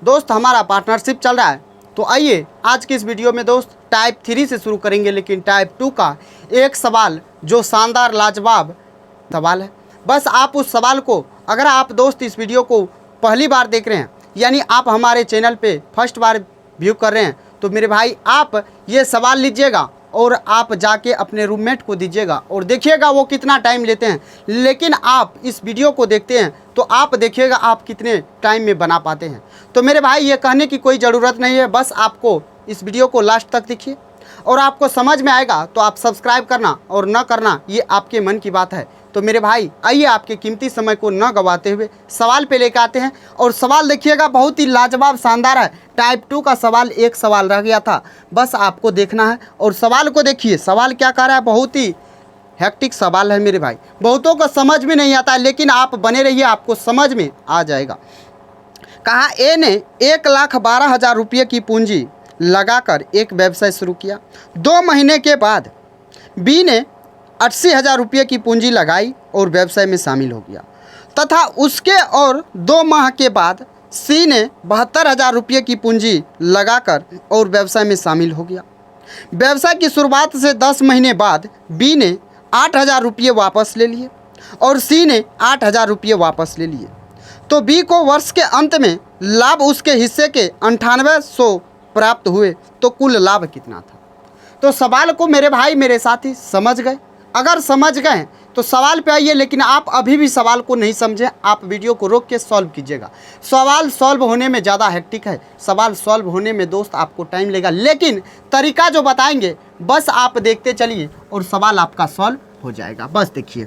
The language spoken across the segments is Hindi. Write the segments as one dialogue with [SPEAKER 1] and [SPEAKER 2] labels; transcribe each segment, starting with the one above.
[SPEAKER 1] दोस्त हमारा पार्टनरशिप चल रहा है। तो आइए आज की इस वीडियो में दोस्त टाइप 3 से शुरू करेंगे, लेकिन टाइप 2 का एक सवाल जो शानदार लाजवाब सवाल है। बस आप उस सवाल को, अगर आप दोस्त इस वीडियो को पहली बार देख रहे हैं, यानी आप हमारे चैनल पे फर्स्ट बार व्यू कर रहे हैं, तो मेरे भाई आप ये सवाल लीजिएगा और आप जाके अपने रूममेट को दीजिएगा और देखिएगा वो कितना टाइम लेते हैं। लेकिन आप इस वीडियो को देखते हैं तो आप देखिएगा आप कितने टाइम में बना पाते हैं। तो मेरे भाई ये कहने की कोई ज़रूरत नहीं है, बस आपको इस वीडियो को लास्ट तक देखिए और आपको समझ में आएगा तो आप सब्सक्राइब करना और न करना ये आपके मन की बात है। तो मेरे भाई आइए आपके कीमती समय को न गंवाते हुए सवाल पे लेकर आते हैं। और सवाल देखिएगा बहुत ही लाजवाब शानदार है। टाइप 2 का सवाल एक सवाल रह गया था, बस आपको देखना है और सवाल को देखिए। सवाल क्या कह रहा है, बहुत ही हेक्टिक सवाल है मेरे भाई, बहुतों को समझ में नहीं आता है, लेकिन आप बने रहिए आपको समझ में आ जाएगा। कहा ए ने 1,12,000 रुपये की पूंजी लगाकर एक व्यवसाय शुरू किया। 2 महीने के बाद बी ने 80,000 रुपये की पूंजी लगाई और व्यवसाय में शामिल हो गया, तथा उसके और 2 माह के बाद सी ने 72,000 रुपये की पूंजी लगाकर और व्यवसाय में शामिल हो गया। व्यवसाय की शुरुआत से 10 महीने बाद बी ने 8,000 रुपये वापस ले लिए और सी ने 8,000 रुपये वापस ले लिए। तो बी को वर्ष के अंत में लाभ उसके हिस्से के 9800 प्राप्त हुए, तो कुल लाभ कितना था। तो सवाल को मेरे भाई मेरे साथी समझ गए? अगर समझ गए तो सवाल पे आइए, लेकिन आप अभी भी सवाल को नहीं समझे, आप वीडियो को रोक के सॉल्व कीजिएगा। सवाल सॉल्व होने में ज़्यादा हेक्टिक है, सवाल सॉल्व होने में दोस्त आपको टाइम लगेगा, लेकिन तरीका जो बताएंगे बस आप देखते चलिए और सवाल आपका सॉल्व हो जाएगा। बस देखिए,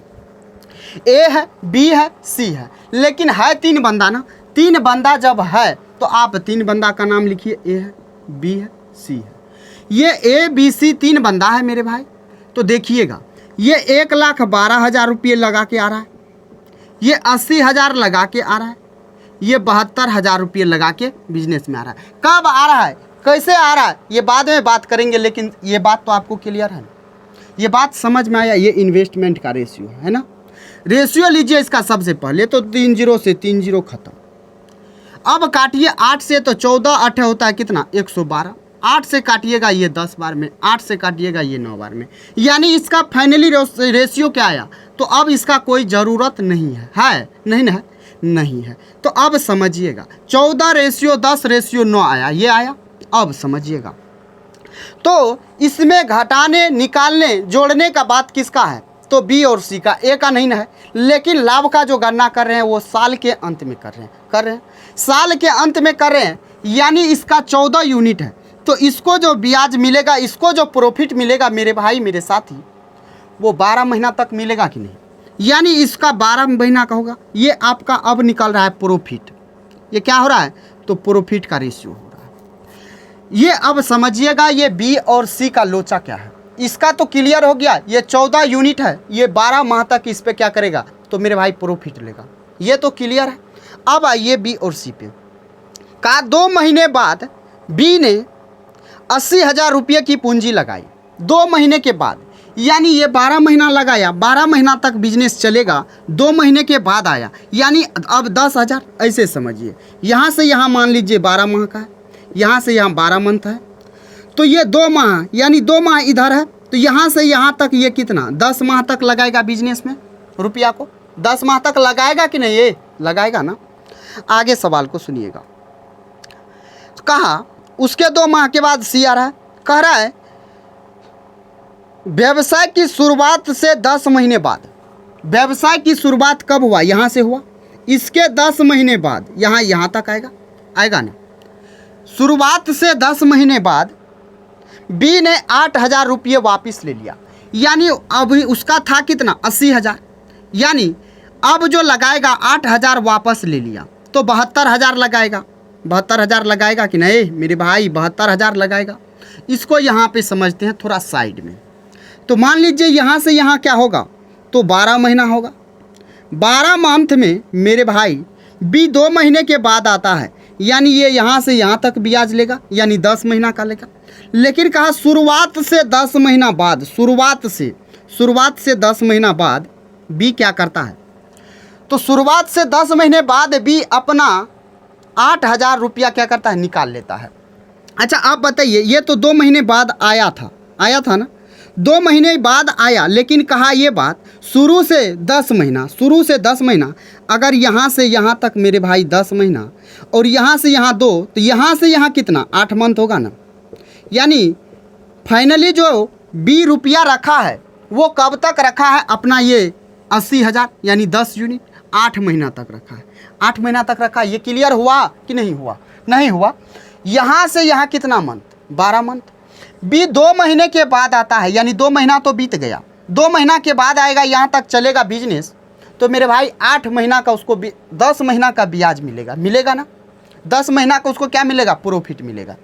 [SPEAKER 1] ए है, बी है, सी है, लेकिन है 3 बंदा ना। 3 बंदा जब है तो आप 3 बंदा का नाम लिखिए। ए है, बी है, सी है। ये ए बी सी 3 बंदा है मेरे भाई। तो देखिएगा, ये 1,12,000 रुपये लगा के आ रहा है, ये 80,000 लगा के आ रहा है, ये 72,000 रुपये लगा के बिजनेस में आ रहा है। कब आ रहा है, कैसे आ रहा है, ये बाद में बात करेंगे, लेकिन ये बात तो आपको क्लियर है ना, ये बात समझ में आया। ये इन्वेस्टमेंट का रेशियो है ना। रेशियो लीजिए इसका सबसे पहले, तो 3 0 से 3 0 खत्म। अब काटिए 8 से, तो 14 8 होता है कितना, 112। 8 से काटिएगा ये 10 बार में, 8 से काटिएगा ये 9 बार में, यानी इसका फाइनली रेशियो क्या आया। तो अब इसका कोई ज़रूरत नहीं है नहीं है, नहीं है। तो अब समझिएगा 14:10:9 आया, ये आया। अब समझिएगा, तो इसमें घटाने निकालने जोड़ने का बात किसका है, तो बी और सी का, ए का नहीं है। लेकिन लाभ का जो गणना कर रहे हैं वो साल के अंत में कर रहे हैं साल के अंत में कर रहे हैं, यानी इसका 14 यूनिट है। तो इसको जो ब्याज मिलेगा, इसको जो प्रॉफिट मिलेगा मेरे भाई मेरे साथी, वो 12 महीना तक मिलेगा कि नहीं, यानी इसका 12 महीना का होगा। ये आपका अब निकल रहा है प्रॉफिट। ये क्या हो रहा है, तो प्रॉफिट का रेशियो हो रहा है। ये अब समझिएगा, ये बी और सी का लोचा क्या है, इसका तो क्लियर हो गया। ये 14 यूनिट है, ये 12 माह तक इस पर क्या करेगा, तो मेरे भाई प्रॉफिट लेगा, ये तो क्लियर है। अब आइए बी और सी पे। का 2 महीने बाद बी ने 80,000 रुपये की पूंजी लगाई। 2 महीने के बाद, यानी ये 12 महीना लगाया, 12 महीना तक बिजनेस चलेगा, 2 महीने के बाद आया, यानी अब 10,000। ऐसे समझिए, यहाँ से यहाँ मान लीजिए 12 माह का है, यहाँ से यहाँ 12 मंथ है, तो ये 2 माह, यानी 2 माह इधर है, तो यहाँ से यहाँ तक ये कितना, 10 माह तक लगाएगा बिजनेस में रुपया को। 10 माह तक लगाएगा कि नहीं, ये लगाएगा ना। आगे सवाल को सुनिएगा। कहा उसके 2 माह के बाद सी आ रहा है, कह रहा है व्यवसाय की शुरुआत से 10 महीने बाद। व्यवसाय की शुरुआत कब हुआ, यहाँ से हुआ, इसके 10 महीने बाद यहाँ तक आएगा ना। शुरुआत से 10 महीने बाद बी ने 8,000 रुपये वापस ले लिया, यानी अभी उसका था कितना, 80,000, यानी अब जो लगाएगा 8,000 वापस ले लिया, तो 72,000 लगाएगा। 72,000 लगाएगा कि नहीं मेरे भाई, 72,000 लगाएगा। इसको यहाँ पे समझते हैं थोड़ा साइड में। तो मान लीजिए यहाँ से यहाँ क्या होगा, तो 12 महीना होगा। 12 मंथ में मेरे भाई बी 2 महीने के बाद आता है, यानी ये यहाँ से यहाँ तक ब्याज लेगा, यानी 10 महीना का लेगा। लेकिन कहा शुरुआत से 10 महीना बाद, शुरुआत से 10 महीना बाद बी क्या करता है, तो शुरुआत से 10 महीने बाद बी अपना 8,000 रुपया क्या करता है, निकाल लेता है। अच्छा आप बताइए, ये तो 2 महीने बाद आया था ना, 2 महीने बाद आया, लेकिन कहा ये बात शुरू से 10 महीना, अगर यहाँ से यहाँ तक मेरे भाई 10 महीना और यहाँ से यहाँ 2, तो यहाँ से यहाँ कितना, 8 मंथ होगा ना। यानी फाइनली जो 20 रुपया रखा है वो कब तक रखा है अपना, ये 80,000 यानी 10 यूनिट 8 महीना तक रखा है, 8 महीना तक रखा है। ये क्लियर हुआ कि नहीं हुआ? नहीं हुआ। यहाँ से यहाँ कितना मंथ, 12 मंथ। 2 महीने के बाद आता है, यानी 2 महीना तो बीत गया, 2 महीना के बाद आएगा, यहाँ तक चलेगा बिजनेस, तो मेरे भाई 8 महीना का उसको 10 महीना का ब्याज मिलेगा ना, 10 महीना का उसको क्या मिलेगा, प्रॉफिट मिलेगा।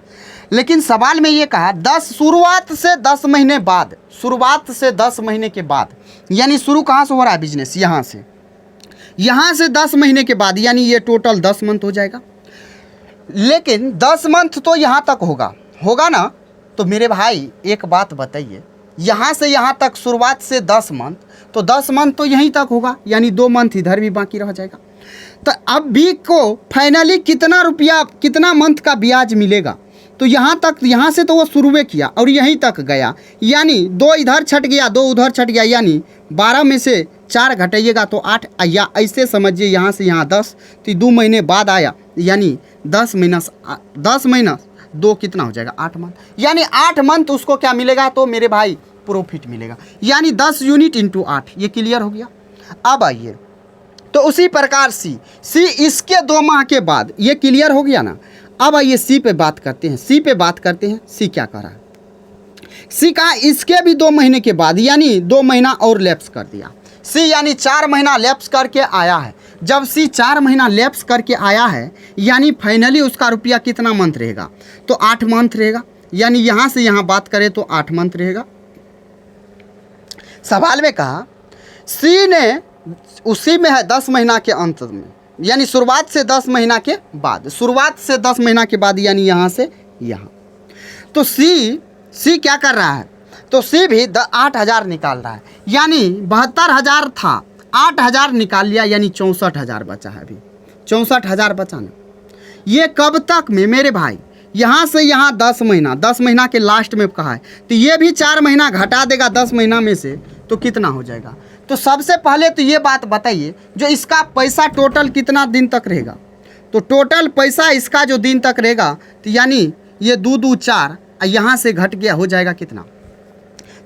[SPEAKER 1] लेकिन सवाल में ये कहा शुरुआत से 10 महीने बाद, शुरुआत से 10 महीने के बाद, यानी शुरू कहाँ से हो रहा है बिजनेस, यहाँ से 10 महीने के बाद, यानी ये टोटल 10 मंथ हो जाएगा। लेकिन 10 मंथ तो यहाँ तक होगा ना। तो मेरे भाई एक बात बताइए, यहाँ से यहाँ तक शुरुआत से 10 मंथ, तो 10 मंथ तो यहीं तक होगा, यानी 2 मंथ इधर भी बाकी रह जाएगा। तो अब बी को फाइनली कितना रुपया, कितना मंथ का ब्याज मिलेगा, तो यहाँ तक, यहाँ से तो वो शुरू किया और यहीं तक गया, यानी 2 इधर छट गया, 2 उधर छट गया, यानी 12 में से 4 घटाइएगा तो 8, या ऐसे समझिए यहाँ से यहाँ 10, तो 2 महीने बाद आया, यानी 10 महीना 2 कितना हो जाएगा, 8 मंथ, यानी 8 मंथ उसको क्या मिलेगा, तो मेरे भाई प्रॉफिट मिलेगा, यानी 10 यूनिट इंटू 8। ये क्लियर हो गया। अब आइए, तो उसी प्रकार सी इसके 2 माह के बाद, ये क्लियर हो गया ना। अब आइए सी पे बात करते हैं, सी क्या कर रहा है। सी कहा इसके भी 2 महीने के बाद, यानी 2 महीना और लैप्स कर दिया। सी यानी 4 महीना लैप्स करके आया है। जब सी 4 महीना लैप्स करके आया है, यानी फाइनली उसका रुपया कितना मंथ रहेगा, तो 8 मंथ रहेगा, यानी यहाँ से यहाँ बात करें तो 8 मंथ रहेगा। सवाल में कहा सी ने उसी में है 10 महीना के अंत में, यानी शुरुआत से 10 महीना के बाद, यानी यहाँ से यहाँ। तो सी क्या कर रहा है, तो सी भी 8,000 निकाल रहा है, यानी 72,000 था, 8,000 निकाल लिया, यानी 64,000 बचा है। अभी 64,000 बचा ना। ये कब तक में मेरे भाई, यहाँ से यहाँ 10 महीना के लास्ट में कहा है, तो ये भी 4 महीना घटा देगा 10 महीना में से, तो कितना हो जाएगा। तो सबसे पहले तो ये बात बताइए, जो इसका पैसा टोटल कितना दिन तक रहेगा, तो टोटल पैसा इसका जो दिन तक रहेगा, तो यानी ये 2 4, यहाँ से घट गया, हो जाएगा कितना,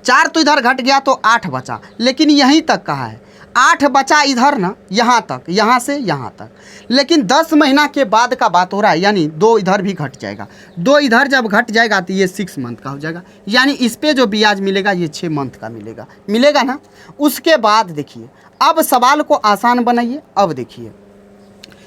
[SPEAKER 1] 4 तो इधर घट गया तो 8 बचा, लेकिन यहीं तक कहा है, 8 बचा इधर ना, यहाँ तक, यहाँ से यहाँ तक। लेकिन 10 महीना के बाद का बात हो रहा है, यानी 2 इधर भी घट जाएगा, 2 इधर जब घट जाएगा तो ये 6 मंथ का हो जाएगा, यानी इस पे जो ब्याज मिलेगा ये 6 मंथ का मिलेगा ना। उसके बाद देखिए, अब सवाल को आसान बनाइए। अब देखिए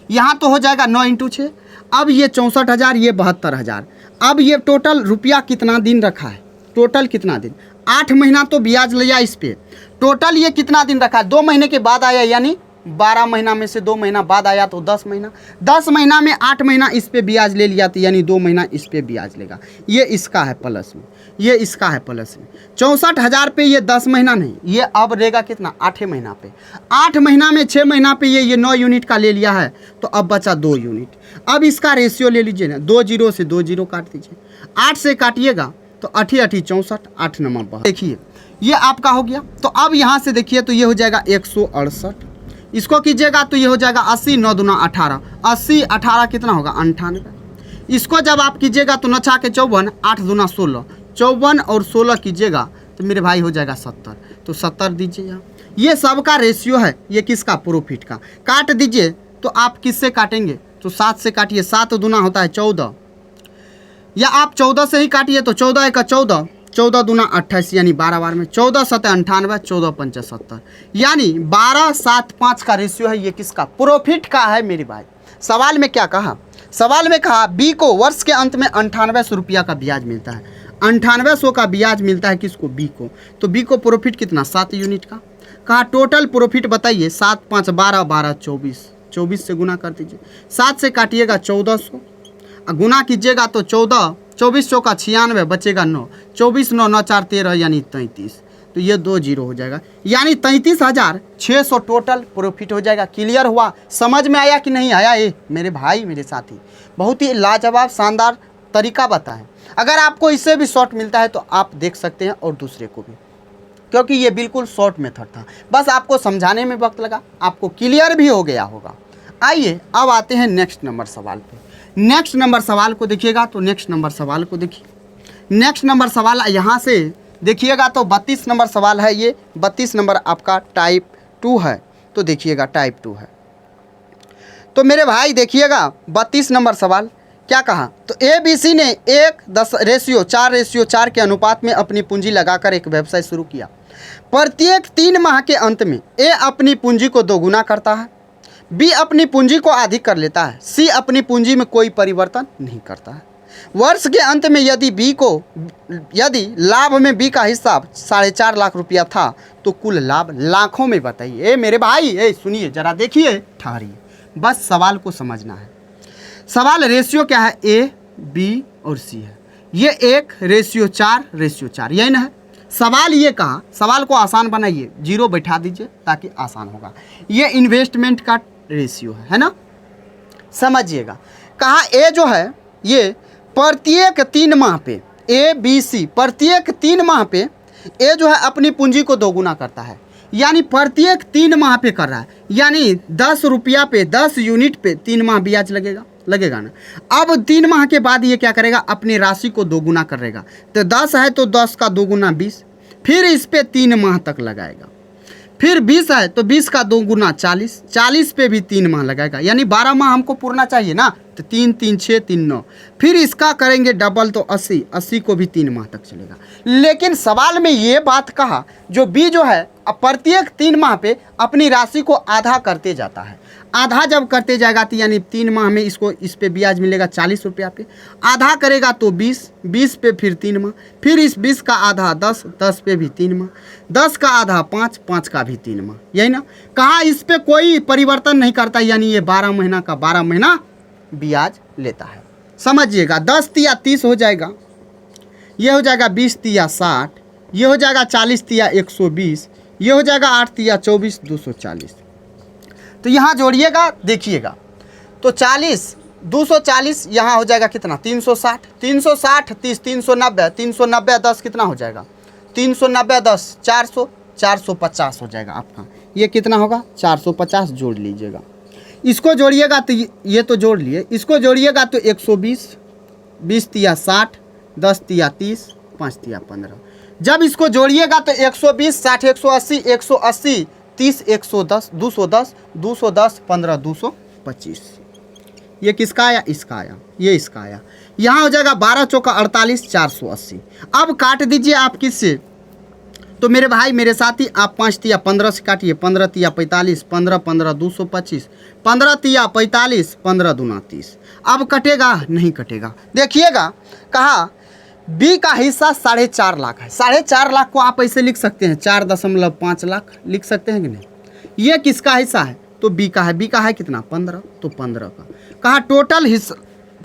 [SPEAKER 1] यहाँ तो हो जाएगा 9 × 6, अब ये 64,000, ये 72,000। अब ये टोटल रुपया कितना दिन रखा है, टोटल कितना दिन, 8 महीना तो ब्याज लिया इस पे, टोटल ये कितना दिन रखा है, 2 महीने के बाद आया, यानी 12 महीना में से 2 महीना बाद आया तो 10 महीना, 10 महीना में 8 महीना इस पे ब्याज ले लिया, तो यानी 2 महीना इस पे ब्याज लेगा। ये इसका है प्लस में, ये इसका है प्लस में। 64,000 पे ये 10 महीना नहीं, ये अब रहेगा कितना, 8 महीना पे, 8 महीना में 6 महीना पे ये 9 यूनिट का ले लिया है, तो अब बचा 2 यूनिट। अब इसका रेशियो ले लीजिए ना, 2 0 से 2 0 काट दीजिए, 8 से काटिएगा तो 8 × 8 = 64, 8 नंबर। देखिए ये आपका हो गया। तो अब यहाँ से देखिए, तो ये हो जाएगा 168, इसको कीजिएगा तो ये हो जाएगा 80, 9 दूना 18, 80 18 कितना होगा, 98। इसको जब आप कीजिएगा तो 9 × 54, 8 दूना 16, 54 और 16 कीजिएगा तो मेरे भाई हो जाएगा 70, तो 70 दीजिए यहाँ। ये सबका रेशियो है, ये किसका, प्रॉफिट का। काट दीजिए, तो आप किससे काटेंगे, तो 7 से काटिए, 7 दूना होता है 14, या आप 14 से ही काटिए, तो 14 × 14, 14 दूना 28, यानी 12 बार में 14 × 7 = 98, 14 × 5 = 70, यानी 12 7 5 का रेशियो है। ये किसका, प्रॉफिट का है मेरे भाई। सवाल में क्या कहा, सवाल में कहा बी को वर्ष के अंत में 9800 रुपया का ब्याज मिलता है, 9800 का ब्याज मिलता है किसको, बी को। तो बी को प्रॉफिट कितना, 7 यूनिट का। कहा टोटल प्रॉफिट बताइए, 7 5 12, 12 24, 24 से गुना कर दीजिए, 7 से काटिएगा 1400, गुना कीजिएगा तो 14, 24 × 4 = 96, बचेगा 9, 24 9 9 4 13, यानी 33, तो ये 2 जीरो हो जाएगा, यानी 33,600 टोटल प्रॉफिट हो जाएगा। क्लियर हुआ? समझ में आया कि नहीं आया? ये मेरे भाई मेरे साथी बहुत ही लाजवाब शानदार तरीका बताएं। अगर आपको इससे भी शॉर्ट मिलता है तो आप देख सकते हैं और दूसरे को भी, क्योंकि ये बिल्कुल शॉर्ट मेथड था, बस आपको समझाने में वक्त लगा, आपको क्लियर भी हो गया होगा। आइए अब आते हैं नेक्स्ट नंबर सवाल पे। नेक्स्ट नंबर सवाल को देखिएगा तो नेक्स्ट नंबर सवाल को देखिए। नेक्स्ट नंबर सवाल यहाँ से देखिएगा तो 32 नंबर सवाल है। ये 32 नंबर आपका टाइप 2 है, तो देखिएगा टाइप 2 है। तो मेरे भाई देखिएगा 32 नंबर सवाल क्या कहा, तो ABC ने 1:4 के अनुपात में अपनी पूंजी लगाकर एक व्यवसाय शुरू किया। प्रत्येक 3 माह के अंत में A अपनी पूंजी को दोगुना करता है, B अपनी पूंजी को आधी कर लेता है, C अपनी पूंजी में कोई परिवर्तन नहीं करता है। वर्ष के अंत में यदि लाभ में B का हिस्सा 4.5 लाख रुपया था तो कुल लाभ लाखों में बताइए। ए मेरे भाई सुनिए जरा, देखिए ठहरिए, बस सवाल को समझना है। सवाल रेशियो क्या है? A, B और C है। ये 1:4 यही ना है। सवाल ये कहा, सवाल को आसान बनाइए, 0 बैठा दीजिए ताकि आसान होगा। ये इन्वेस्टमेंट का रेशियो है ना, समझिएगा। कहा A जो है ये प्रत्येक 3 माह पे ABC प्रत्येक 3 माह पे A जो है अपनी पूंजी को दोगुना करता है, यानी प्रत्येक 3 माह पे कर रहा है, यानी 10 रुपया पे 10 यूनिट पे 3 माह ब्याज लगेगा ना। अब 3 माह के बाद ये क्या करेगा? अपनी राशि को दोगुना करेगा। तो 10 है तो 10 का दोगुना 20, फिर इस पे 3 माह तक लगाएगा। फिर 20 है तो 20 का दोगुना 40, 40 पे भी 3 माह लगाएगा, यानी 12 माह हमको पूरना चाहिए ना। तो 3 3 6 3 9, फिर इसका करेंगे डबल तो 80, 80 को भी 3 माह तक चलेगा। लेकिन सवाल में ये बात कहा, जो B जो है प्रत्येक 3 माह पे अपनी राशि को आधा करते जाता है। आधा जब करते जाएगा तो यानी 3 माह में इसको इस पे ब्याज मिलेगा 40 रुपया पे, आधा करेगा तो 20, 20 पे फिर 3 माह, फिर इस 20 का आधा 10, 10 पे भी 3 माह, 10 का आधा 5, 5 का भी 3 माह, यही ना। कहा इस पे कोई परिवर्तन नहीं करता, यानी ये 12 महीना का 12 महीना ब्याज लेता है। समझिएगा 10 तिया 30 हो जाएगा, ये हो जाएगा 20 तिया 60, ये हो जाएगा 40 तिया 120, ये हो जाएगा 8 तिया 24, 240। तो यहाँ जोड़िएगा देखिएगा, तो 40 240 यहाँ हो जाएगा कितना? 360, 360 30 390, 390 10 कितना हो जाएगा? 390 10 400, 450 हो जाएगा आपका। ये कितना होगा? 450 जोड़ लीजिएगा। इसको जोड़िएगा तो ये तो जोड़ लिए, इसको जोड़िएगा तो 120, 20 तिया 60, 10 तिया 30, 5 तिया 15। जब इसको जोड़िएगा तो 120 60 180 180 30 110 210 210 15 225। ये किसका आया? इसका आया, ये इसका आया। यहाँ हो जाएगा 12 चौका 48 480। अब काट दीजिए आप किससे? तो मेरे भाई मेरे साथी आप 5 तिया 15 से काटिए, 15 तिया 45, 15 15 225, 15 तिया 45, 15 दूना 30। अब कटेगा? नहीं कटेगा। देखिएगा कहा B का हिस्सा 4.5 लाख है। 4.5 लाख को आप ऐसे लिख सकते हैं 4.5 लाख लिख सकते हैं कि नहीं। ये किसका हिस्सा है? तो B का है। B का है कितना? 15, तो 15 का। कहा टोटल हिस्सा,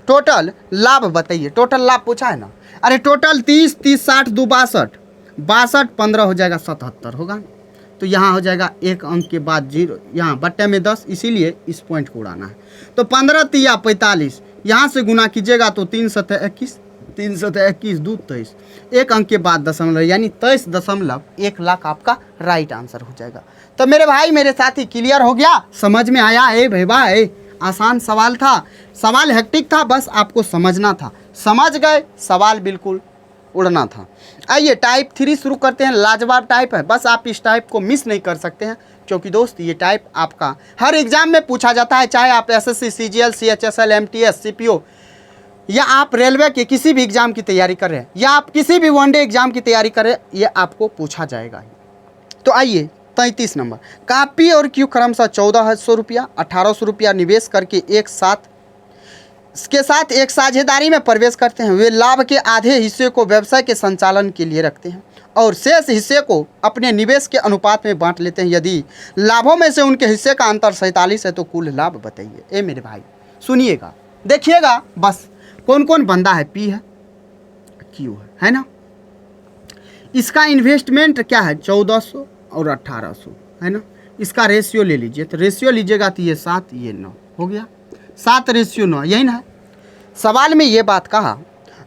[SPEAKER 1] टोटल लाभ बताइए। टोटल लाभ पूछा है ना। अरे टोटल 30 30 60 2 62, 62 15 हो जाएगा 77 होगा। तो यहाँ हो जाएगा एक अंक के बाद 0, यहाँ बट्टे में 10, इसीलिए इस पॉइंट को उड़ाना है। तो 15 तिया 45, यहाँ से गुना कीजिएगा तो 3 7 21, 3 7 21 2 23, एक अंक के बाद दशमलव, यानी 23.1 लाख आपका राइट आंसर हो जाएगा। तो मेरे भाई मेरे साथी क्लियर हो गया? समझ में आया? भाई भाई आसान सवाल था, सवाल हेक्टिक था, बस आपको समझना था। समझ गए? सवाल बिल्कुल उड़ना था। आइए टाइप 3 शुरू करते हैं। लाजवाब टाइप है, बस आप इस टाइप को मिस नहीं कर सकते हैं, क्योंकि दोस्त ये टाइप आपका हर एग्जाम में पूछा जाता है, चाहे आप SSC CGL CHSL MTS CPO या आप रेलवे के किसी भी एग्जाम की तैयारी कर रहे हैं, या आप किसी भी वनडे एग्जाम की तैयारी कर रहे हैं, ये आपको पूछा जाएगा। तो आइए 33 नंबर, कॉपी और क्यू क्रमशः 1400 रुपया 1800 रुपया निवेश करके एक साझेदारी में प्रवेश करते हैं। वे लाभ के आधे हिस्से को व्यवसाय के संचालन के लिए रखते हैं और शेष हिस्से को अपने निवेश के अनुपात में बांट लेते हैं। यदि लाभों में से उनके हिस्से का अंतर 47 है तो कुल लाभ बताइए। मेरे भाई सुनिएगा, देखिएगा बस कौन कौन बंदा है। P है, Q है ना। इसका इन्वेस्टमेंट क्या है 1400 और 1800 है ना। इसका रेशियो ले लीजिए, तो रेशियो लीजिएगा तो ये 7 ये 9 हो गया, 7:9 यही ना है। सवाल में ये बात कहा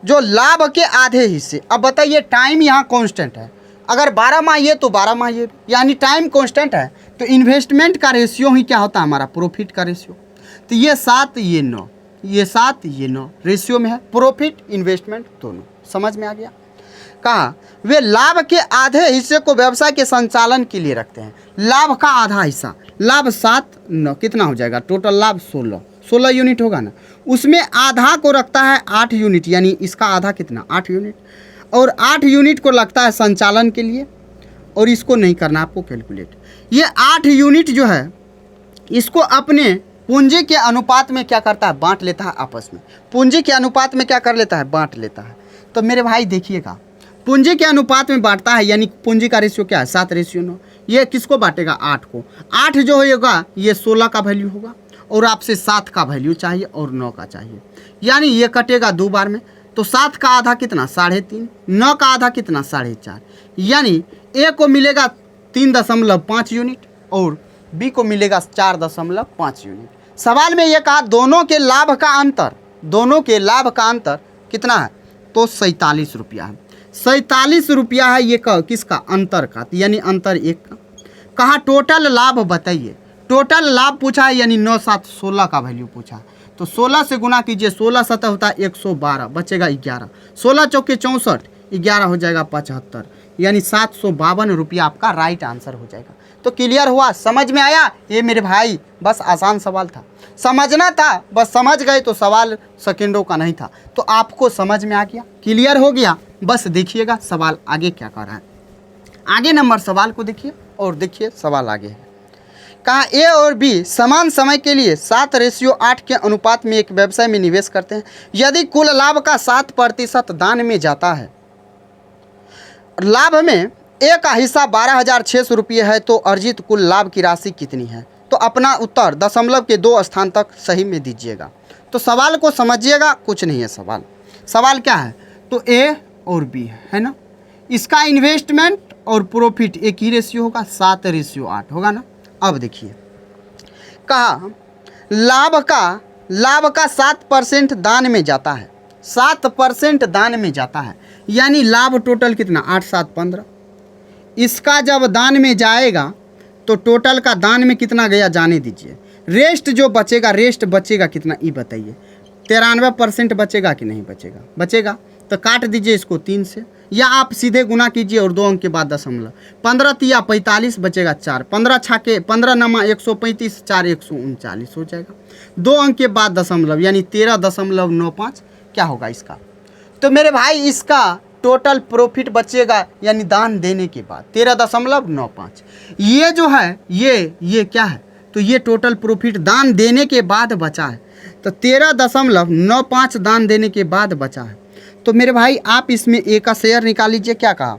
[SPEAKER 1] जो लाभ के आधे हिस्से, अब बताइए टाइम यहाँ कांस्टेंट है, अगर 12 माह ये तो 12 माह ये, यानी टाइम कांस्टेंट है, तो इन्वेस्टमेंट का रेशियो ही क्या होता है हमारा प्रॉफिट का रेशियो। तो ये 7 ये 9, ये 7 ये 9 रेशियो में है, प्रॉफिट इन्वेस्टमेंट दोनों। समझ में आ गया। कहा वे लाभ के आधे हिस्से को व्यवसाय के संचालन के लिए रखते हैं। लाभ का आधा हिस्सा, लाभ 7 9 कितना हो जाएगा, टोटल लाभ 16 यूनिट होगा ना, उसमें आधा को रखता है 8 यूनिट, यानी इसका आधा कितना 8 यूनिट, और 8 यूनिट को लगता है संचालन के लिए, और इसको नहीं करना आपको कैलकुलेट। ये 8 यूनिट जो है इसको अपने पूंजी के अनुपात में क्या करता है, बांट लेता है आपस में, पूंजी के अनुपात में क्या कर लेता है, बांट लेता है। तो मेरे भाई देखिएगा पूंजी के अनुपात में बांटता है, यानी पूंजी का रेशियो क्या है 7:9। ये किसको बांटेगा 8 को, 8 जो होगा ये 16 का वैल्यू होगा, और आपसे 7 का वैल्यू चाहिए और 9 का चाहिए, यानी ये कटेगा 2 बार में। तो 7 का आधा कितना 3.5, 9 का आधा कितना 4.5, यानी ए को मिलेगा 3.5 यूनिट और बी को मिलेगा 4.5 यूनिट। सवाल में ये कहा दोनों के लाभ का अंतर, दोनों के लाभ का अंतर कितना है, तो 47 रुपया है, 47 रुपया है ये किसका, अंतर का, यानी अंतर एक का। कहा टोटल लाभ बताइए, टोटल लाभ पूछा है, यानी 9 7 16 का वैल्यू पूछा है, तो 16 से गुना कीजिए, 16 7 होता है 112, बचेगा 11, 16 चौके 64, 11 हो जाएगा 75, यानी 752 रुपया आपका राइट आंसर हो जाएगा। तो क्लियर हुआ, समझ में आया। ये मेरे भाई बस आसान सवाल था, समझना था, बस समझ गए तो सवाल सेकेंडों का नहीं था, तो आपको समझ में आ गया, क्लियर हो गया। बस देखिएगा सवाल आगे क्या कर रहा है, आगे नंबर सवाल को देखिए और देखिए सवाल आगे है। कहा ए और बी समान समय के लिए 7:8 के अनुपात में एक व्यवसाय में निवेश करते हैं। यदि कुल लाभ का 7% दान में जाता है, लाभ में ए का हिस्सा 12,600 रुपये है, तो अर्जित कुल लाभ की राशि कितनी है। तो अपना उत्तर दशमलव के 2 स्थान तक सही में दीजिएगा। तो सवाल को समझिएगा, कुछ नहीं है सवाल। सवाल क्या है, तो ए और बी है ना, इसका इन्वेस्टमेंट और प्रॉफिट एक ही रेशियो होगा, 7:8 होगा ना। अब देखिए कहा लाभ का 7% दान में जाता है, 7% दान में जाता है, यानी लाभ टोटल कितना 8 7 15। इसका जब दान में जाएगा तो टोटल का दान में कितना गया जाने दीजिए, रेस्ट जो बचेगा, रेस्ट बचेगा कितना ये बताइए, 93% बचेगा कि नहीं बचेगा, बचेगा। तो काट दीजिए इसको 3 से, या आप सीधे गुना कीजिए और 2 अंक के बाद दशमलव, 15 तिया 45 बचेगा 4, 15 छाके 15 नमा 135, 4 139 हो जाएगा, 2 अंक के बाद दशमलव, यानी 13.95 क्या होगा इसका। तो मेरे भाई इसका टोटल प्रॉफिट बचेगा, यानी दान देने के बाद 13.95। ये जो है ये क्या है, तो ये टोटल प्रॉफिट दान देने के बाद बचा है, तो 13.95 दान देने के बाद बचा है। तो मेरे भाई आप इसमें ए का शेयर निकाल लीजिए, क्या कहा,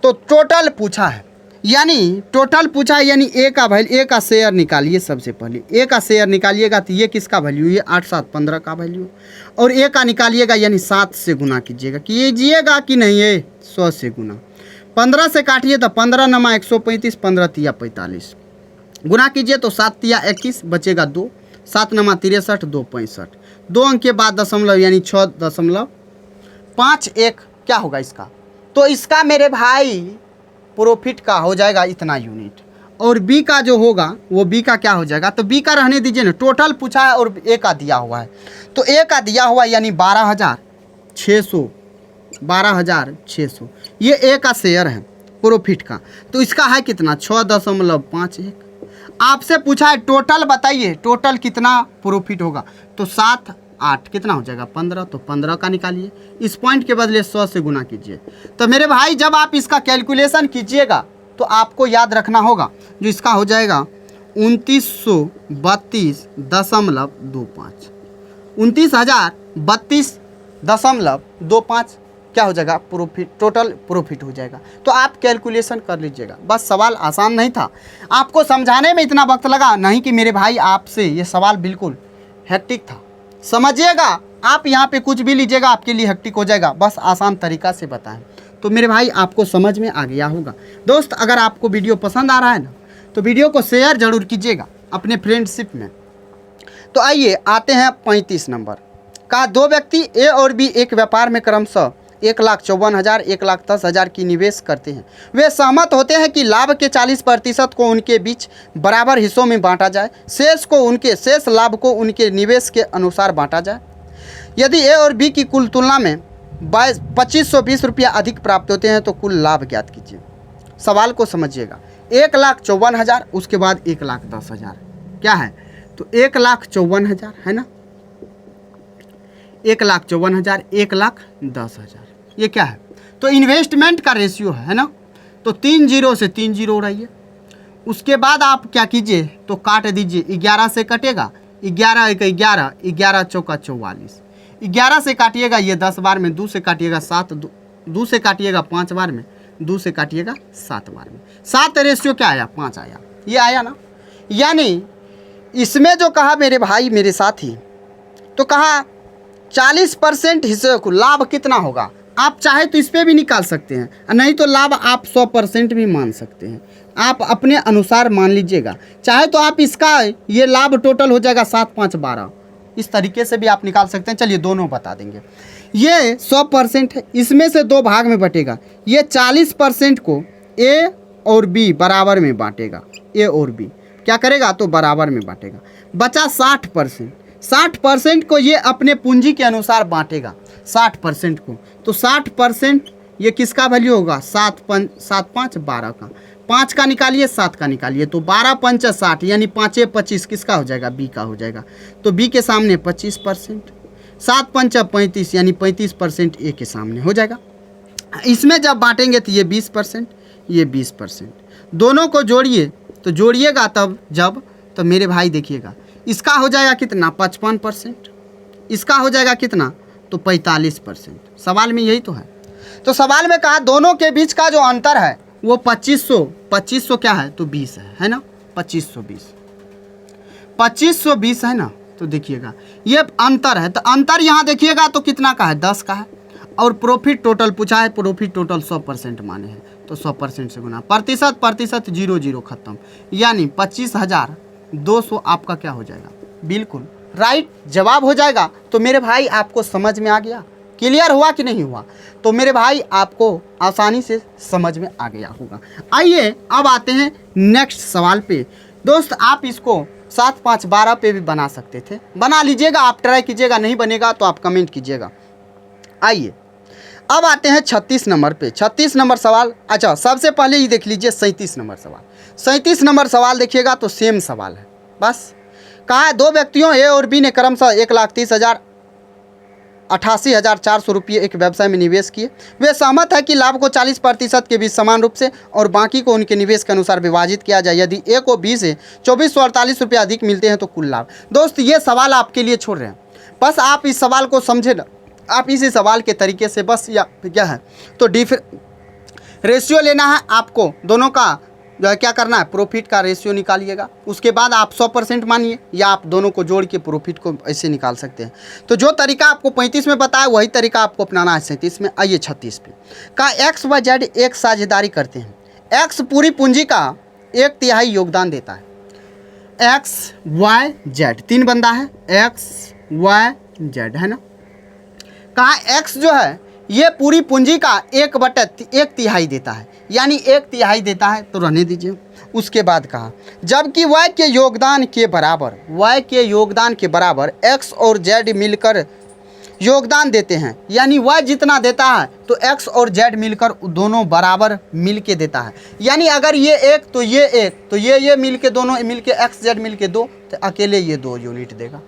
[SPEAKER 1] तो टोटल पूछा है, यानी टोटल पूछा है, यानी ए का वैल्यू, ए का शेयर निकालिए। सबसे पहले ए का शेयर निकालिएगा, तो ये किसका वैल्यू, ये 8 7 15 का वैल्यू, और ए का निकालिएगा, यानी 7 से गुना कीजिएगा, कीजिएगा कि नहीं, ये 100 से गुना, 15 से काटिए तो 15 नमा 135, 15 तिया 45, गुना कीजिए तो 7 तिया 21 बचेगा 2, 7 नमा 63, 2 65, 2 अंक के बाद दशमलव, यानी 6.51 क्या होगा इसका। तो इसका मेरे भाई प्रॉफिट का हो जाएगा इतना यूनिट, और बी का जो होगा वो बी का क्या हो जाएगा, तो बी का रहने दीजिए ना, टोटल पूछा है और ए का दिया हुआ है, तो ए का दिया हुआ यानी 12,600, ये ए का शेयर है प्रॉफिट का, तो इसका है कितना 6.51। आपसे पूछा है टोटल बताइए, टोटल कितना प्रॉफिट होगा, तो 7 8 कितना हो जाएगा 15, तो 15 का निकालिए, इस पॉइंट के बदले 100 से गुना कीजिए। तो मेरे भाई जब आप इसका कैलकुलेशन कीजिएगा तो आपको याद रखना होगा, जो इसका हो जाएगा 2932.25, 29,032.25 क्या हो जाएगा प्रॉफिट, टोटल प्रॉफिट हो जाएगा। तो आप कैलकुलेशन कर लीजिएगा। बस सवाल आसान नहीं था, आपको समझाने में इतना वक्त लगा नहीं कि मेरे भाई आपसे ये सवाल बिल्कुल हेक्टिक था। समझिएगा, आप यहाँ पे कुछ भी लीजिएगा आपके लिए हेक्टिक हो जाएगा, बस आसान तरीका से बताएं। तो मेरे भाई आपको समझ में आ गया होगा। दोस्त अगर आपको वीडियो पसंद आ रहा है ना तो वीडियो को शेयर जरूर कीजिएगा अपने फ्रेंडशिप में। तो आइए आते हैं 35 नंबर का। दो व्यक्ति ए और बी एक व्यापार में क्रमशः 1,54,000 1,10,000 की निवेश करते हैं। वे सहमत होते हैं कि लाभ के 40% को उनके बीच बराबर हिस्सों में बांटा जाए। शेष लाभ को उनके निवेश के अनुसार बांटा जाए। यदि ए और बी की कुल तुलना में 2520 रुपया अधिक प्राप्त होते हैं तो कुल लाभ ज्ञात कीजिए। सवाल को समझिएगा। 1,54,000 उसके बाद 1,10,000 क्या है, तो 1,54,000 है ना, 1,54,000 1,10,000 ये क्या है, तो इन्वेस्टमेंट का रेशियो है ना, तो 3 जीरो से 3 जीरो हो रही है। उसके बाद आप क्या कीजिए, तो काट दीजिए, 11 से कटेगा, 11 एक 11, 11 चौका 44, 11 से काटिएगा ये 10 बार में, 2 से काटिएगा 7, 2 से काटिएगा 5 बार में, 2 से काटिएगा 7 बार में। 7 रेशियो क्या आया, 5 आया, ये आया ना। यानी इसमें जो कहा मेरे भाई मेरे साथी, तो कहा 40% हिस्से को लाभ कितना होगा, आप चाहे तो इस पर भी निकाल सकते हैं, नहीं तो लाभ आप 100% भी मान सकते हैं, आप अपने अनुसार मान लीजिएगा। चाहे तो आप इसका ये लाभ टोटल हो जाएगा 7 5 12, इस तरीके से भी आप निकाल सकते हैं। चलिए दोनों बता देंगे। ये 100% है, इसमें से 2 भाग में बटेगा। ये 40% को ए और बी बराबर में बांटेगा, ए और बी क्या करेगा, तो बराबर में बांटेगा। बचा 60%, 60% को ये अपने पूंजी के अनुसार बांटेगा, 60% को। तो 60% ये किसका वैल्यू होगा, 7 5 12 का, 5 का निकालिए 7 का निकालिए, तो 12 5 60 यानी 5 25 किसका हो जाएगा, बी का हो जाएगा। तो बी के सामने 25%, 7 5 35 यानी 35% ए के सामने हो जाएगा। इसमें जब बांटेंगे तो ये 20%, ये 20%, दोनों को जोड़िए, तो जोड़िएगा तब जब, तो मेरे भाई देखिएगा इसका हो जाएगा कितना, 55%, इसका हो जाएगा कितना, तो 45%। सवाल में यही तो है। तो सवाल में कहा दोनों के बीच का जो अंतर है वो 2500 क्या है, तो 20 है ना, 2520 है ना। तो देखिएगा ये अंतर है, तो अंतर यहाँ देखिएगा तो कितना का है, 10 का है। और प्रॉफिट टोटल पूछा है, प्रॉफिट टोटल 100% माने हैं, तो 100% से गुना, प्रतिशत 0 खत्म, यानी 25,200 आपका क्या हो जाएगा, बिल्कुल राइट जवाब हो जाएगा। तो मेरे भाई आपको समझ में आ गया, क्लियर हुआ कि नहीं हुआ, तो मेरे भाई आपको आसानी से समझ में आ गया होगा। आइए अब आते हैं नेक्स्ट सवाल पे। दोस्त आप इसको 7 5 12 पे भी बना सकते थे, बना लीजिएगा, आप ट्राई कीजिएगा, नहीं बनेगा तो आप कमेंट कीजिएगा। आइए अब आते हैं 36 नंबर पे। 36 नंबर सवाल, अच्छा सबसे पहले ये देख लीजिए 37 नंबर सवाल। 37 नंबर सवाल देखिएगा तो सेम सवाल है, बस कहा है दो व्यक्तियों ए और बी ने क्रमशः 1,30,000 88,400 रुपये एक व्यवसाय में निवेश किए। वे सहमत है कि लाभ को 40% के बीच समान रूप से और बाकी को उनके निवेश के अनुसार विभाजित किया जाए। यदि ए को बी से 2448 रुपये अधिक मिलते हैं तो कुल लाभ। दोस्त ये सवाल आपके लिए छोड़ रहे हैं, बस आप इस सवाल को समझे ना, आप इसी सवाल के तरीके से बस या क्या है, तो रेशियो लेना है आपको, दोनों का जो है क्या करना है, प्रॉफिट का रेशियो निकालिएगा। उसके बाद आप 100% मानिए, या आप दोनों को जोड़ के प्रॉफिट को ऐसे निकाल सकते हैं। तो जो तरीका आपको 35 में बताया वही तरीका आपको अपनाना है 37 में। आइए 36 पे का एक्स व जेड एक साझेदारी करते हैं। एक्स पूरी पूंजी का 1/3 योगदान देता है। एक्स वाई जेड 3 बंदा है, एक्स वाई जेड है ना। कहा एक्स जो है ये पूरी पूंजी का 1/3 देता है, यानी 1/3 देता है, तो रहने दीजिए। उसके बाद कहा जबकि वाई के योगदान के बराबर एक्स और जेड मिलकर योगदान देते हैं, यानी वाई जितना देता है तो एक्स और जेड मिलकर दोनों बराबर मिल के देता है। यानी अगर ये 1 तो ये 1, तो ये मिल के दोनों मिल के एक्स जेड मिल के 2, तो अकेले ये 2 यूनिट देगा।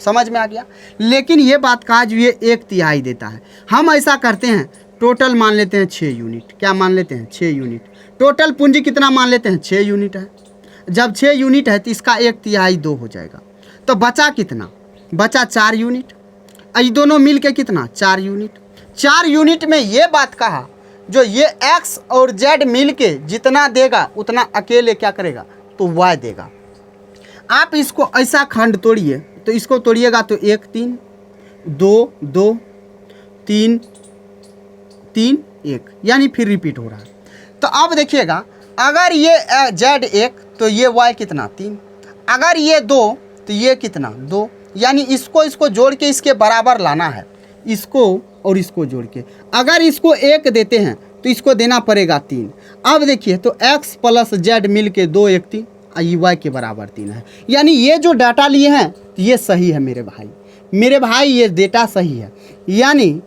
[SPEAKER 1] समझ में आ गया। लेकिन ये बात कहा जो ये 1/3 देता है, हम ऐसा करते हैं टोटल मान लेते हैं 6 यूनिट। क्या मान लेते हैं, 6 यूनिट। टोटल पूंजी कितना मान लेते हैं, 6 यूनिट है। जब 6 यूनिट है तो इसका 1/3 2 हो जाएगा, तो बचा कितना, बचा 4 यूनिट। ये दोनों मिल के कितना, 4 यूनिट। 4 यूनिट में ये बात कहा जो ये एक्स और जेड मिल के जितना देगा उतना अकेले क्या करेगा, तो वाई देगा। आप इसको ऐसा खंड तोड़िए, तो इसको तोड़िएगा तो 1 3 2 2 3 3 1, यानी फिर रिपीट हो रहा है। तो अब देखिएगा, अगर ये Z 1 तो ये Y कितना 3, अगर ये 2 तो ये कितना 2, यानी इसको जोड़ के इसके बराबर लाना है, इसको और इसको जोड़ के। अगर इसको 1 देते हैं तो इसको देना पड़ेगा 3। अब देखिए, तो x प्लस Z मिल के 2 1 3, Y के बराबर 3 है। यानी ये जो डाटा लिए हैं ये सही है मेरे भाई, ये डेटा सही है। यानी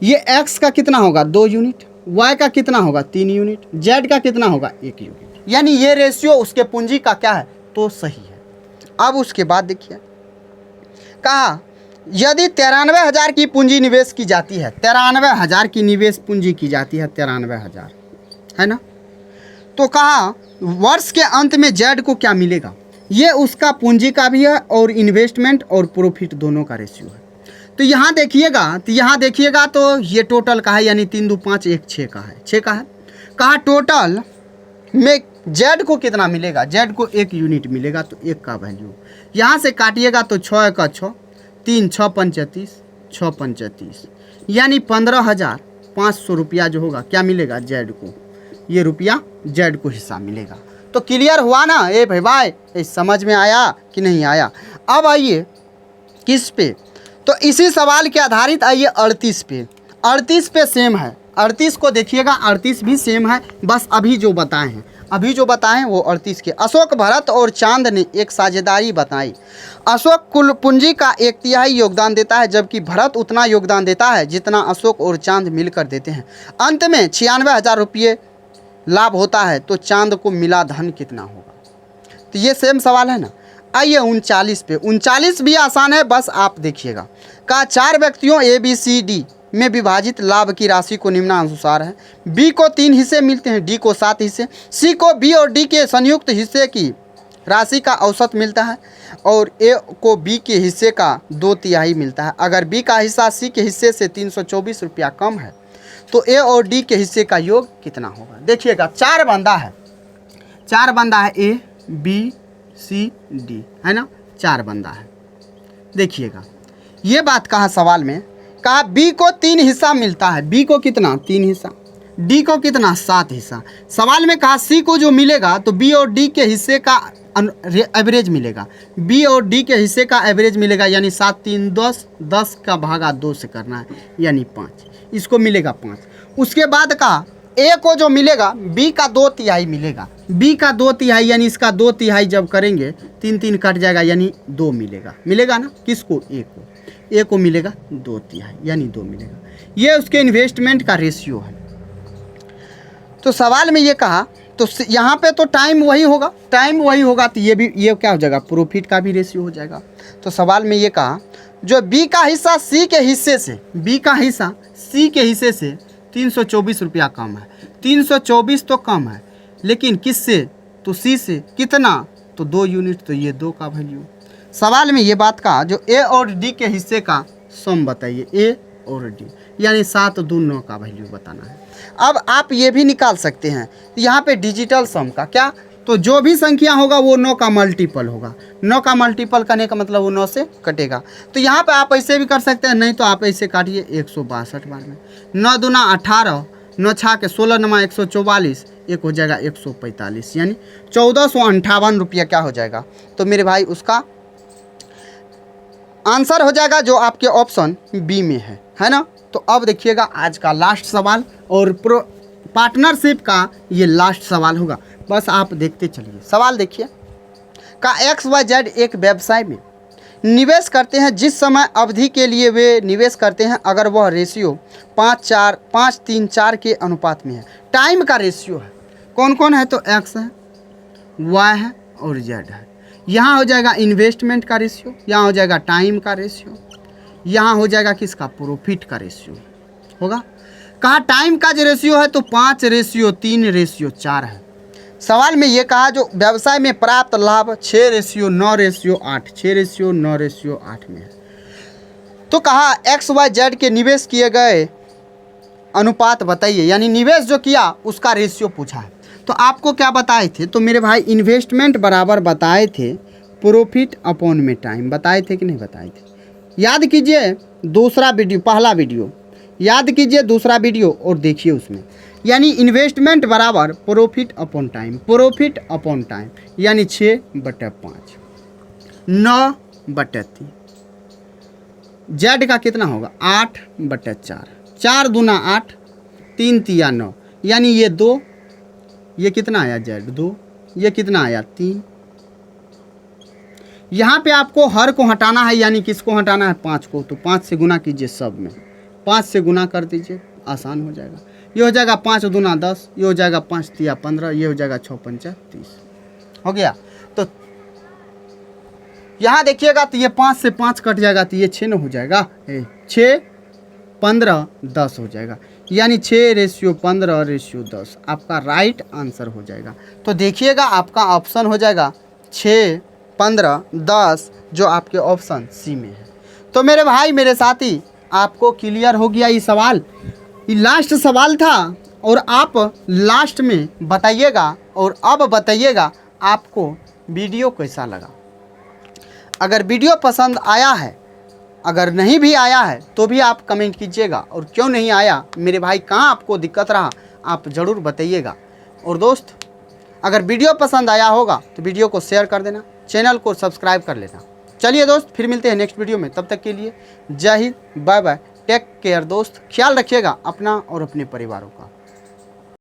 [SPEAKER 1] ये x का कितना होगा 2 यूनिट, y का कितना होगा 3 यूनिट, z का कितना होगा 1 यूनिट। यानी ये रेशियो उसके पूंजी का क्या है, तो सही है। अब उसके बाद देखिए, कहा यदि 93,000 की पूंजी निवेश की जाती है, 93,000 की निवेश पूंजी की जाती है, 93,000 है ना, तो कहा वर्ष के अंत में जेड को क्या मिलेगा। ये उसका पूंजी का भी है और इन्वेस्टमेंट और प्रॉफिट दोनों का रेशियो है। तो यहाँ देखिएगा तो ये टोटल का है, यानी 3 2 5 1 6 का है, 6 का है। कहा टोटल में जेड को कितना मिलेगा, जेड को 1 यूनिट मिलेगा, तो 1 का वैल्यू यहाँ से काटिएगा तो 6 का 6, 3 6 35, 6 35, यानी 15,500 रुपया जो होगा क्या मिलेगा जेड को, ये रुपया जेड को हिस्सा मिलेगा। तो क्लियर हुआ ना ए भाई, समझ में आया कि नहीं आया। अब आइए किस पे, तो इसी सवाल के आधारित आइए 38 पे। 38 पे सेम है, 38 को देखिएगा, 38 भी सेम है, बस अभी जो बताएं वो 38 के। अशोक भरत और चांद ने एक साझेदारी बताई। अशोक कुल पूंजी का 1/3 योगदान देता है, जबकि भरत उतना योगदान देता है जितना अशोक और चांद मिलकर देते हैं। अंत में 96,000 रुपये लाभ होता है, तो चांद को मिला धन कितना होगा। तो ये सेम सवाल है ना। आइए 39 पे, 39 भी आसान है, बस आप देखिएगा। का 4 व्यक्तियों ABCD में विभाजित लाभ की राशि को निम्नानुसार है। B को 3 हिस्से मिलते हैं, D को 7 हिस्से, C को B और D के संयुक्त हिस्से की राशि का औसत मिलता है और A को B के हिस्से का 2/3 मिलता है। अगर B का हिस्सा C के हिस्से से 324 रुपया कम है तो A और D के हिस्से का योग कितना होगा। देखिएगा 4 बंदा है A B C D है ना, 4 बंदा है। देखिएगा ये बात कहा सवाल में, कहा B को 3 हिस्सा मिलता है, B को कितना 3 हिस्सा, D को कितना 7 हिस्सा। सवाल में कहा C को जो मिलेगा तो B और D के हिस्से का एवरेज मिलेगा, B और D के हिस्से का एवरेज मिलेगा, यानी 7 3 10, 10 का भागा 2 से करना है, यानी 5, इसको मिलेगा 5। उसके बाद कहा A को जो मिलेगा B का 2/3 मिलेगा, B का 2/3 यानी इसका 2/3 जब करेंगे 3 3 कट जाएगा, यानी 2 मिलेगा ना, किसको A को मिलेगा 2/3 यानी 2 मिलेगा। ये उसके इन्वेस्टमेंट का रेशियो है। तो सवाल में ये कहा, तो यहाँ पे तो टाइम वही होगा, तो ये क्या हो जाएगा, प्रॉफिट का भी रेशियो हो जाएगा। तो सवाल में ये कहा जो B का हिस्सा C के हिस्से से 324 रुपया कम है, 324 तो कम है, लेकिन किससे, तो C से कितना, तो 2 यूनिट, तो ये 2 का वैल्यू। सवाल में ये बात कहा जो A और D के हिस्से का सम बताइए, A और D, यानी 7 2 9 का वैल्यू बताना है। अब आप ये भी निकाल सकते हैं यहाँ पे डिजिटल सम का क्या, तो जो भी संख्या होगा वो 9 का मल्टीपल होगा, 9 का मल्टीपल करने का मतलब वो 9 से कटेगा। तो यहाँ पे आप ऐसे भी कर सकते हैं, नहीं तो आप ऐसे काटिए 162 बार में, 9 दूना 18, 9 छा के 16 नमा 144, एक हो जाएगा 145, यानी 1458 रुपया क्या हो जाएगा। तो मेरे भाई उसका आंसर हो जाएगा जो आपके ऑप्शन बी में है ना। तो अब देखिएगा आज का लास्ट सवाल और पार्टनरशिप का ये लास्ट सवाल होगा, बस आप देखते चलिए। सवाल देखिए, का XYZ एक व्यवसाय में निवेश करते हैं, जिस समय अवधि के लिए वे निवेश करते हैं अगर वह रेशियो 5:3:4 के अनुपात में है। टाइम का रेशियो है, कौन कौन है, तो X है, Y है और Z है। यहाँ हो जाएगा इन्वेस्टमेंट का रेशियो, यहाँ हो जाएगा टाइम का रेशियो, यहाँ हो जाएगा किसका, प्रॉफिट का रेशियो होगा। कहा टाइम का जो रेशियो है तो 5:3:4 है। सवाल में ये कहा जो व्यवसाय में प्राप्त लाभ 6:9:8, 6:9:8 में है। तो कहा XYZ के निवेश किए गए अनुपात बताइए, यानी निवेश जो किया उसका रेशियो पूछा है। तो आपको क्या बताए थे, तो मेरे भाई इन्वेस्टमेंट बराबर बताए थे प्रॉफिट अपॉन में टाइम, बताए थे कि नहीं बताए थे। याद कीजिए दूसरा वीडियो, पहला वीडियो, याद कीजिए दूसरा वीडियो और देखिए उसमें। यानी इन्वेस्टमेंट बराबर profit upon time, profit upon time यानी 6/5, 9/3। जेड का कितना होगा 8/4, 4 दूना 8, 3 तिया 9 यानी ये 2, ये कितना आया जेड 2, ये कितना आया 3। यहाँ पे आपको हर को हटाना है, यानी किसको हटाना है 5 को, तो 5 से गुना कीजिए सब में, 5 से गुना कर दीजिए, आसान हो जाएगा। ये हो जाएगा 5 दूना 10, ये हो जाएगा 5 तिया 15, ये हो जाएगा 6 पंचा 30, हो गया। तो यहाँ देखिएगा तो ये 5 से 5 कट जाएगा तो ये 6 न हो जाएगा, 6 15 10 हो जाएगा, यानी 6:15:10 आपका राइट आंसर हो जाएगा। तो देखिएगा आपका ऑप्शन हो जाएगा 6, 15, 10 जो आपके ऑप्शन सी में है। तो मेरे भाई मेरे साथी आपको क्लियर हो गया ये सवाल, ये लास्ट सवाल था और आप लास्ट में बताइएगा। और अब बताइएगा आपको वीडियो कैसा लगा। अगर वीडियो पसंद आया है, अगर नहीं भी आया है तो भी आप कमेंट कीजिएगा, और क्यों नहीं आया मेरे भाई, कहाँ आपको दिक्कत रहा आप ज़रूर बताइएगा। और दोस्त अगर वीडियो पसंद आया होगा तो वीडियो को शेयर कर देना, चैनल को सब्सक्राइब कर लेना। चलिए दोस्त फिर मिलते हैं नेक्स्ट वीडियो में, तब तक के लिए जय हिंद, बाय बाय, टेक केयर दोस्त, ख्याल रखिएगा अपना और अपने परिवारों का।